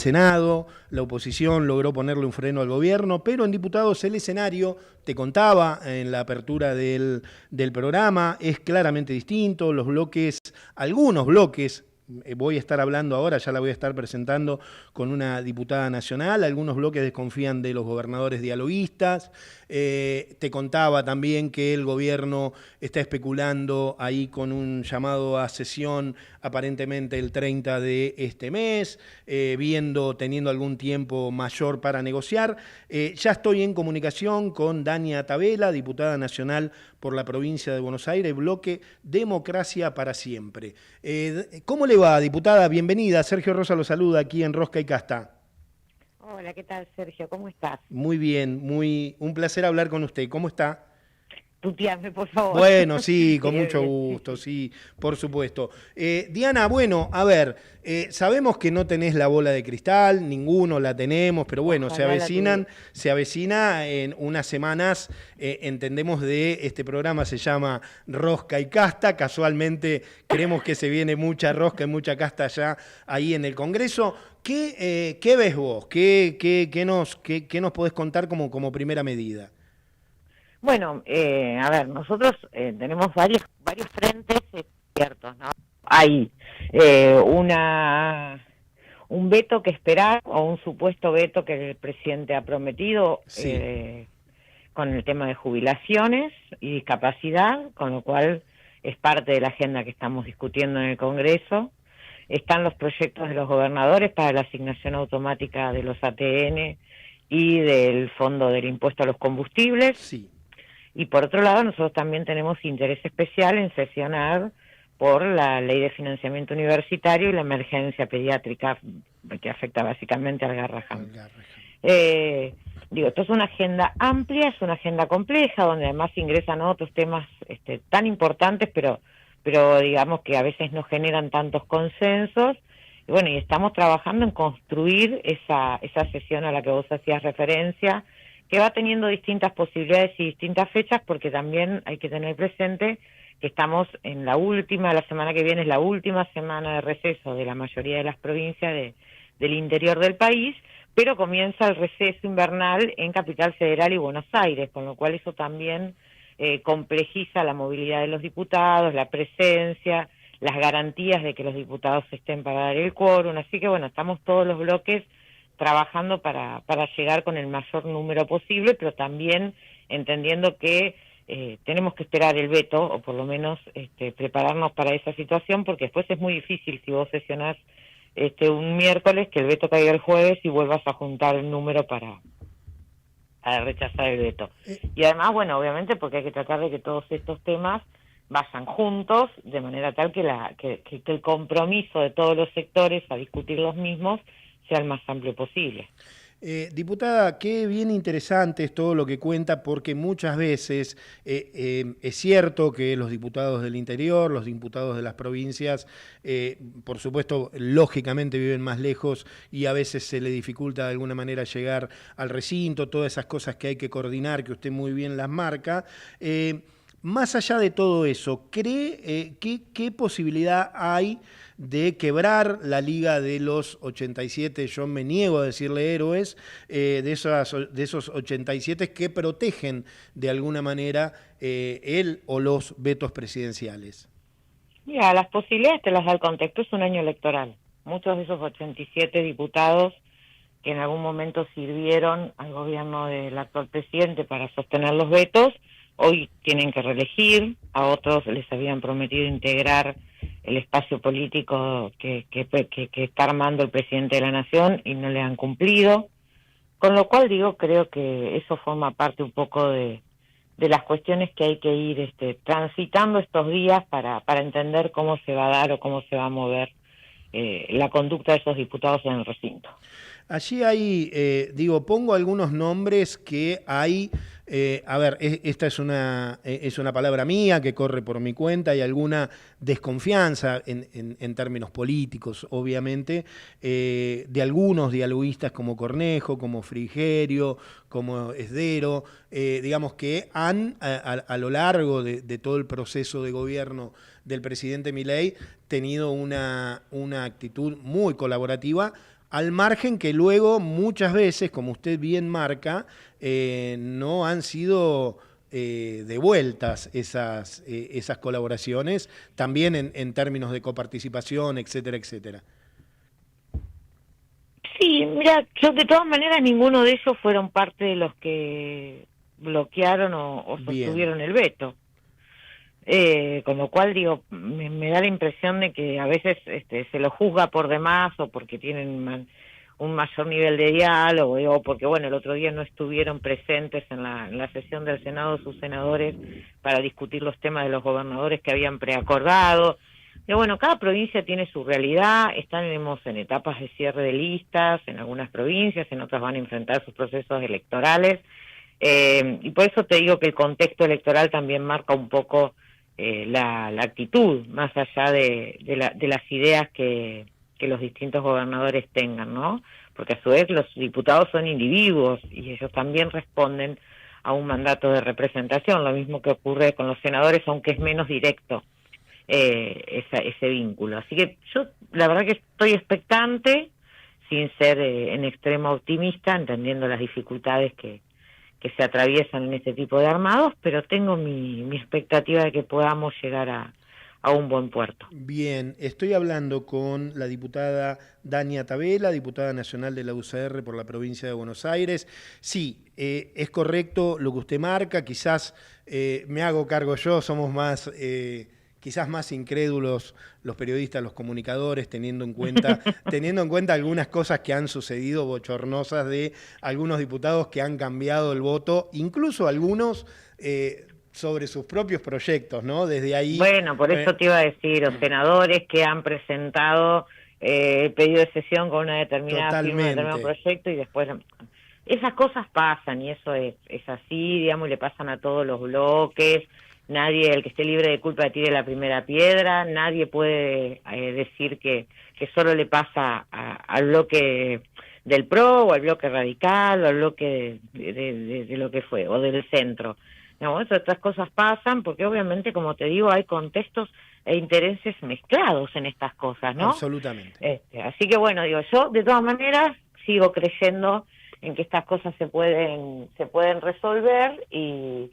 Senado, la oposición logró ponerle un freno al gobierno, pero en diputados el escenario, te contaba en la apertura del programa, es claramente distinto. Los bloques, algunos bloques, voy a estar hablando ahora, ya la voy a estar presentando con una diputada nacional, algunos bloques desconfían de los gobernadores dialoguistas. Te contaba también que el gobierno está especulando ahí con un llamado a sesión aparentemente el 30 de este mes, teniendo algún tiempo mayor para negociar. Ya estoy en comunicación con Dania Tabela, diputada nacional por la provincia de Buenos Aires, bloque Democracia para Siempre. ¿Cómo le va, diputada? Bienvenida. Sergio Rosa lo saluda aquí en Rosca y Casta. Hola, ¿qué tal, Sergio? ¿Cómo estás? Muy bien, un placer hablar con usted. ¿Cómo está? Tuteame, por favor. Bueno, sí, con Bien, mucho bien. gusto, sí, por supuesto. Diana, bueno, a ver, sabemos que no tenés la bola de cristal, ninguno la tenemos, pero bueno, Ojalá la tuviera. se avecina en unas semanas, entendemos de este programa, se llama Rosca y Casta, casualmente creemos que se viene mucha rosca y mucha casta ya ahí en el Congreso. ¿Qué ves vos? ¿Qué nos podés contar como primera medida? Bueno, a ver, nosotros tenemos varios frentes ciertos, ¿no? Hay un veto que esperar o un supuesto veto que el presidente ha prometido Sí. con el tema de jubilaciones y discapacidad, con lo cual es parte de la agenda que estamos discutiendo en el Congreso. Están los proyectos de los gobernadores para la asignación automática de los ATN y del fondo del impuesto a los combustibles. Sí. Y por otro lado, nosotros también tenemos interés especial en sesionar por la ley de financiamiento universitario y la emergencia pediátrica que afecta básicamente al Garrahan. Esto es una agenda amplia, es una agenda compleja, donde además ingresan otros temas tan importantes, pero digamos que a veces no generan tantos consensos. Y bueno, y estamos trabajando en construir esa sesión a la que vos hacías referencia, que va teniendo distintas posibilidades y distintas fechas, porque también hay que tener presente que estamos en la semana que viene es la última semana de receso de la mayoría de las provincias del interior del país, pero comienza el receso invernal en Capital Federal y Buenos Aires, con lo cual eso también complejiza la movilidad de los diputados, la presencia, las garantías de que los diputados estén para dar el quórum. Así que bueno, estamos todos los bloques trabajando para llegar con el mayor número posible, pero también entendiendo que tenemos que esperar el veto, o por lo menos prepararnos para esa situación, porque después es muy difícil si vos sesionás un miércoles, que el veto caiga el jueves y vuelvas a juntar el número para rechazar el veto. Y además, bueno, obviamente porque hay que tratar de que todos estos temas vayan juntos, de manera tal que el compromiso de todos los sectores a discutir los mismos sea el más amplio posible. Diputada, qué bien interesante es todo lo que cuenta, porque muchas veces es cierto que los diputados del interior, los diputados de las provincias, por supuesto, lógicamente viven más lejos y a veces se le dificulta de alguna manera llegar al recinto, todas esas cosas que hay que coordinar, que usted muy bien las marca. Más allá de todo eso, ¿cree qué posibilidad hay de quebrar la liga de los 87? Yo me niego a decirle héroes, de esos 87 que protegen de alguna manera el o los vetos presidenciales. Mira, las posibilidades te las da el contexto, es un año electoral. Muchos de esos 87 diputados que en algún momento sirvieron al gobierno del actual presidente para sostener los vetos, hoy tienen que reelegir, a otros les habían prometido integrar el espacio político que está armando el presidente de la Nación y no le han cumplido, con lo cual creo que eso forma parte un poco de las cuestiones que hay que ir transitando estos días para entender cómo se va a dar o cómo se va a mover la conducta de esos diputados en el recinto. Allí hay, pongo algunos nombres que hay, a ver, esta es una palabra mía que corre por mi cuenta, hay alguna desconfianza en términos políticos, obviamente, de algunos dialoguistas como Cornejo, como Frigerio, como Esdero, digamos que han, a lo largo de todo el proceso de gobierno del presidente Milei, tenido una actitud muy colaborativa, al margen que luego muchas veces, como usted bien marca, no han sido devueltas esas colaboraciones, también en términos de coparticipación, etcétera, etcétera. Sí, mira, yo de todas maneras ninguno de ellos fueron parte de los que bloquearon o Bien. sostuvieron el veto. Con lo cual, digo, me da la impresión de que a veces se los juzga por demás o porque tienen un mayor nivel de diálogo, o porque, bueno, el otro día no estuvieron presentes en la sesión del Senado sus senadores para discutir los temas de los gobernadores que habían preacordado. Y bueno, cada provincia tiene su realidad, estamos en etapas de cierre de listas, en algunas provincias, en otras van a enfrentar sus procesos electorales, y por eso te digo que el contexto electoral también marca un poco la actitud, más allá de las ideas que los distintos gobernadores tengan, ¿no? Porque a su vez los diputados son individuos y ellos también responden a un mandato de representación, lo mismo que ocurre con los senadores, aunque es menos directo ese vínculo. Así que yo la verdad que estoy expectante, sin ser en extremo optimista, entendiendo las dificultades que se atraviesan en este tipo de armados, pero tengo mi expectativa de que podamos llegar a un buen puerto. Bien, estoy hablando con la diputada Dania Tabela, diputada nacional de la UCR por la provincia de Buenos Aires. Sí, es correcto lo que usted marca, quizás me hago cargo yo, somos más... quizás más incrédulos los periodistas, los comunicadores, teniendo en cuenta algunas cosas que han sucedido bochornosas de algunos diputados que han cambiado el voto, incluso algunos sobre sus propios proyectos, ¿no? Desde ahí... Bueno, por eso te iba a decir, los senadores que han presentado pedido de sesión con una determinada firma, un determinado proyecto, y después... Esas cosas pasan, y eso es así, digamos, le pasan a todos los bloques. Nadie, el que esté libre de culpa, tire la primera piedra. Nadie puede decir que solo le pasa al bloque del PRO o al bloque radical o al bloque de lo que fue, o del centro. No, otras cosas pasan porque obviamente, como te digo, hay contextos e intereses mezclados en estas cosas, ¿no? Absolutamente. Así que bueno, digo, yo de todas maneras sigo creyendo en que estas cosas se pueden resolver y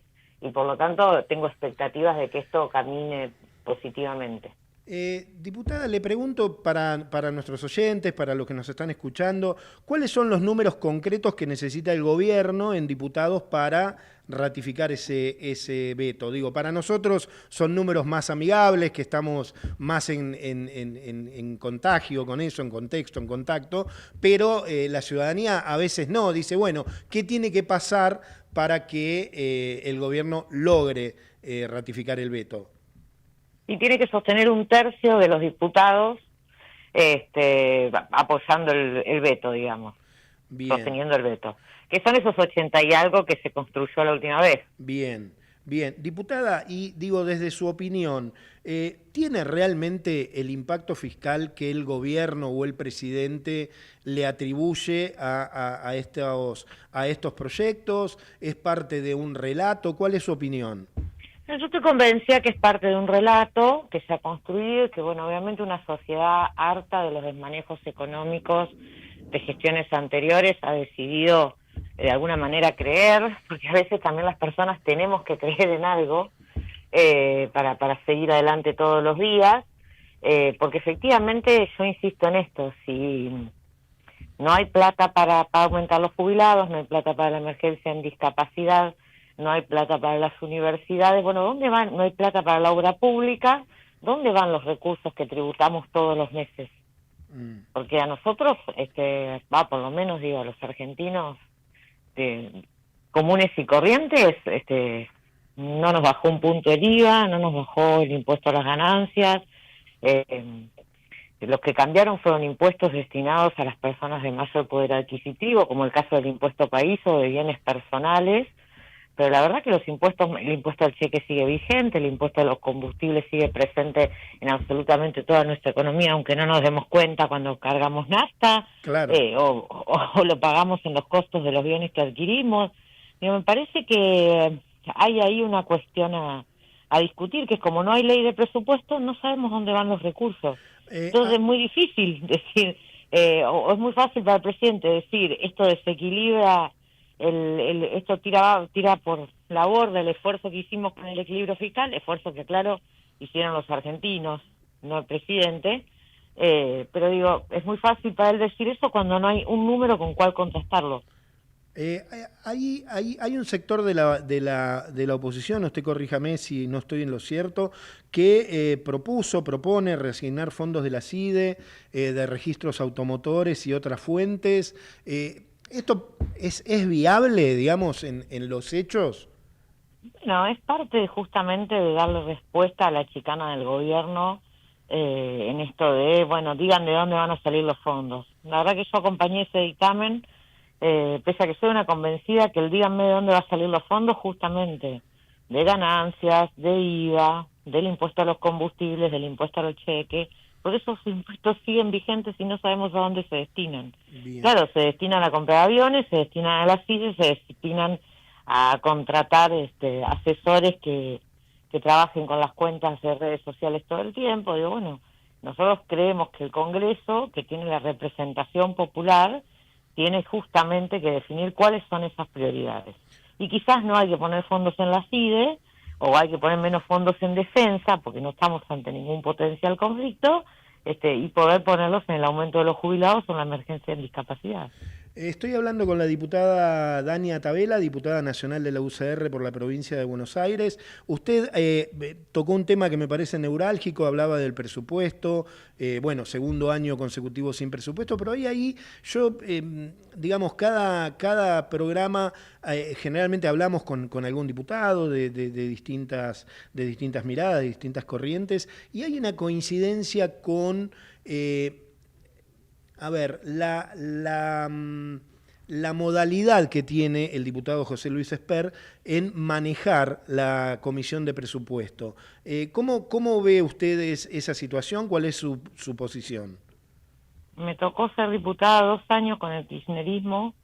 por lo tanto tengo expectativas de que esto camine positivamente. Diputada, le pregunto para nuestros oyentes, para los que nos están escuchando, ¿cuáles son los números concretos que necesita el gobierno en diputados para ratificar ese veto? Digo, para nosotros son números más amigables, que estamos más en contagio con eso, en contexto, en contacto, pero la ciudadanía a veces no, dice, bueno, ¿qué tiene que pasar para que el gobierno logre ratificar el veto? Y tiene que sostener un tercio de los diputados apoyando el veto, digamos. Bien. Sosteniendo el veto. Que son esos 80 y algo que se construyó la última vez. Bien, bien. Diputada, y digo, desde su opinión, ¿tiene realmente el impacto fiscal que el gobierno o el presidente le atribuye a estos proyectos? ¿Es parte de un relato? ¿Cuál es su opinión? Yo estoy convencida que es parte de un relato que se ha construido y que, bueno, obviamente una sociedad harta de los desmanejos económicos de gestiones anteriores ha decidido de alguna manera creer, porque a veces también las personas tenemos que creer en algo para seguir adelante todos los días, porque efectivamente yo insisto en esto, si no hay plata para aumentar los jubilados, no hay plata para la emergencia en discapacidad, no hay plata para las universidades, bueno, ¿dónde van? No hay plata para la obra pública, ¿dónde van los recursos que tributamos todos los meses? Porque a nosotros, por lo menos digo, a los argentinos comunes y corrientes, no nos bajó un punto el IVA, no nos bajó el impuesto a las ganancias, los que cambiaron fueron impuestos destinados a las personas de mayor poder adquisitivo, como el caso del impuesto país o de bienes personales. Pero la verdad que el impuesto al cheque sigue vigente, el impuesto a los combustibles sigue presente en absolutamente toda nuestra economía, aunque no nos demos cuenta cuando cargamos nafta, claro. o lo pagamos en los costos de los bienes que adquirimos. Me parece que hay ahí una cuestión a discutir, que es como no hay ley de presupuesto, no sabemos dónde van los recursos. Entonces es muy difícil decir o es muy fácil para el presidente decir, esto desequilibra, esto tira por la borda el esfuerzo que hicimos con el equilibrio fiscal, esfuerzo que, claro, hicieron los argentinos, no el presidente, pero digo, es muy fácil para él decir eso cuando no hay un número con cual contrastarlo. Hay un sector de la oposición, usted corríjame si no estoy en lo cierto, que propone reasignar fondos de la CIDE, de registros automotores y otras fuentes. ¿Esto es viable, digamos, en los hechos? Bueno, es parte justamente de darle respuesta a la chicana del gobierno en esto de, bueno, digan de dónde van a salir los fondos. La verdad que yo acompañé ese dictamen, pese a que soy una convencida que el díganme de dónde va a salir los fondos, justamente de ganancias, de IVA, del impuesto a los combustibles, del impuesto a los cheques, por esos impuestos siguen vigentes y no sabemos a dónde se destinan. Bien. Claro, se destinan a comprar aviones, se destinan a las CIDE, se destinan a contratar asesores que trabajen con las cuentas de redes sociales todo el tiempo. Digo, bueno, nosotros creemos que el Congreso, que tiene la representación popular, tiene justamente que definir cuáles son esas prioridades. Y quizás no hay que poner fondos en la CIDE, o hay que poner menos fondos en defensa, porque no estamos ante ningún potencial conflicto, y poder ponerlos en el aumento de los jubilados o en la emergencia en discapacidad. Estoy hablando con la diputada Dania Tabela, diputada nacional de la UCR por la provincia de Buenos Aires. Usted tocó un tema que me parece neurálgico, hablaba del presupuesto, bueno, segundo año consecutivo sin presupuesto, pero ahí yo, digamos, cada programa generalmente hablamos con algún diputado de distintas miradas, de distintas corrientes, y hay una coincidencia con... A ver, la modalidad que tiene el diputado José Luis Esper en manejar la comisión de presupuesto. ¿Cómo ve ustedes esa situación? ¿Cuál es su posición? Me tocó ser diputada 2 años con el kirchnerismo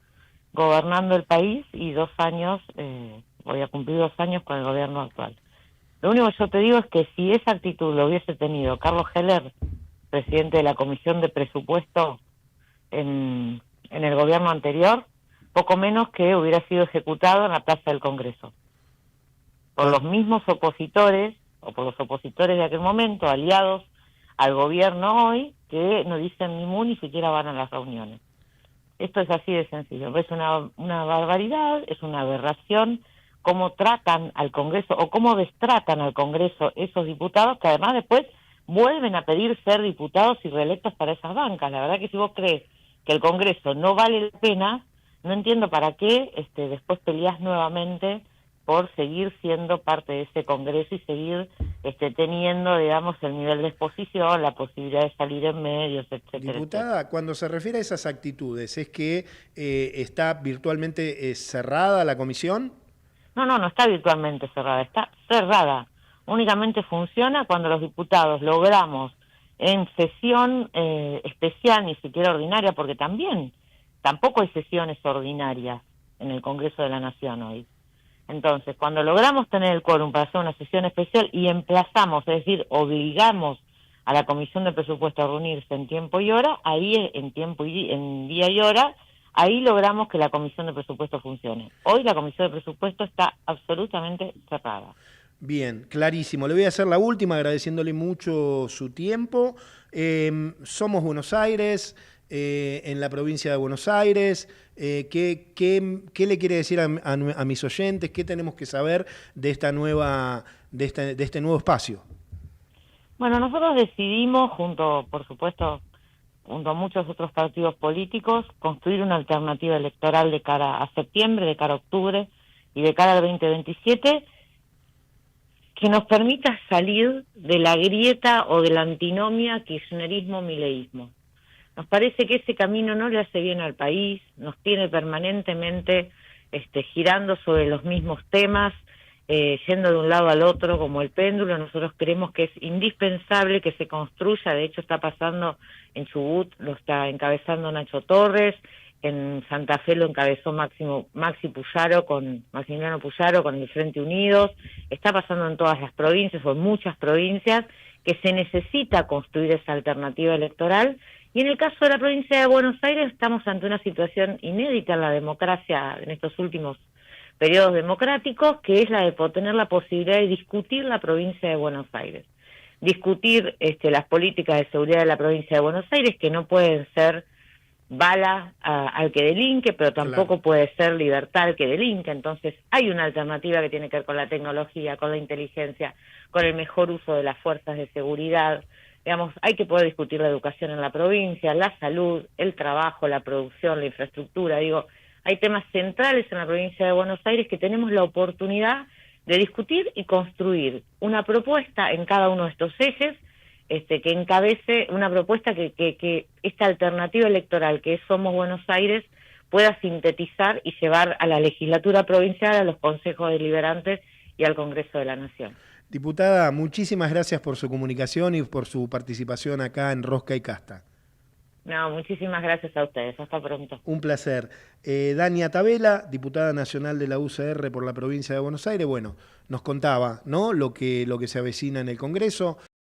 gobernando el país y 2 años, voy a cumplir 2 años con el gobierno actual. Lo único que yo te digo es que si esa actitud lo hubiese tenido Carlos Heller, presidente de la Comisión de Presupuesto en el gobierno anterior, poco menos que hubiera sido ejecutado en la Plaza del Congreso. Por los mismos opositores, o por los opositores de aquel momento, aliados al gobierno hoy, que no dicen ni mu, ni siquiera van a las reuniones. Esto es así de sencillo. Es una barbaridad, es una aberración cómo tratan al Congreso, o cómo destratan al Congreso esos diputados, que además después vuelven a pedir ser diputados y reelectos para esas bancas. La verdad que si vos crees que el Congreso no vale la pena, no entiendo para qué después peleás nuevamente por seguir siendo parte de ese Congreso y seguir teniendo, digamos, el nivel de exposición, la posibilidad de salir en medios, etcétera. Diputada, etcétera. cuando se refiere a esas actitudes, ¿es que está virtualmente cerrada la comisión? No está virtualmente cerrada, está cerrada. Únicamente funciona cuando los diputados logramos en sesión especial, ni siquiera ordinaria, porque tampoco hay sesiones ordinarias en el Congreso de la Nación hoy. Entonces, cuando logramos tener el quórum para hacer una sesión especial y emplazamos, es decir, obligamos a la Comisión de Presupuesto a reunirse en tiempo y hora, ahí en día y hora, ahí logramos que la Comisión de Presupuesto funcione. Hoy la Comisión de Presupuesto está absolutamente cerrada. Bien, clarísimo. Le voy a hacer la última agradeciéndole mucho su tiempo. Somos Buenos Aires, en la provincia de Buenos Aires. ¿Qué le quiere decir a mis oyentes? ¿Qué tenemos que saber de esta de este nuevo espacio? Bueno, nosotros decidimos, por supuesto, junto a muchos otros partidos políticos, construir una alternativa electoral de cara a septiembre, de cara a octubre y de cara al 2027, que nos permita salir de la grieta o de la antinomia kirchnerismo-mileísmo. Nos parece que ese camino no le hace bien al país, nos tiene permanentemente girando sobre los mismos temas, yendo de un lado al otro como el péndulo. Nosotros creemos que es indispensable que se construya, de hecho está pasando en Chubut, lo está encabezando Nacho Torres, en Santa Fe lo encabezó Maximiliano Puyaro con el Frente Unidos, está pasando en todas las provincias o en muchas provincias, que se necesita construir esa alternativa electoral, Y en el caso de la provincia de Buenos Aires estamos ante una situación inédita en la democracia en estos últimos periodos democráticos, que es la de tener la posibilidad de discutir la provincia de Buenos Aires. Discutir las políticas de seguridad de la provincia de Buenos Aires, que no pueden ser bala al que delinque, pero tampoco puede ser libertad al que delinque. Entonces hay una alternativa que tiene que ver con la tecnología, con la inteligencia, con el mejor uso de las fuerzas de seguridad. Digamos, hay que poder discutir la educación en la provincia, la salud, el trabajo, la producción, la infraestructura. Digo, hay temas centrales en la provincia de Buenos Aires que tenemos la oportunidad de discutir y construir una propuesta en cada uno de estos ejes, que encabece una propuesta que esta alternativa electoral que es Somos Buenos Aires pueda sintetizar y llevar a la legislatura provincial, a los consejos deliberantes y al Congreso de la Nación. Diputada, muchísimas gracias por su comunicación y por su participación acá en Rosca y Casta. No, muchísimas gracias a ustedes. Hasta pronto. Un placer. Dania Tabela, diputada nacional de la UCR por la provincia de Buenos Aires, bueno, nos contaba, ¿no?, lo que se avecina en el Congreso.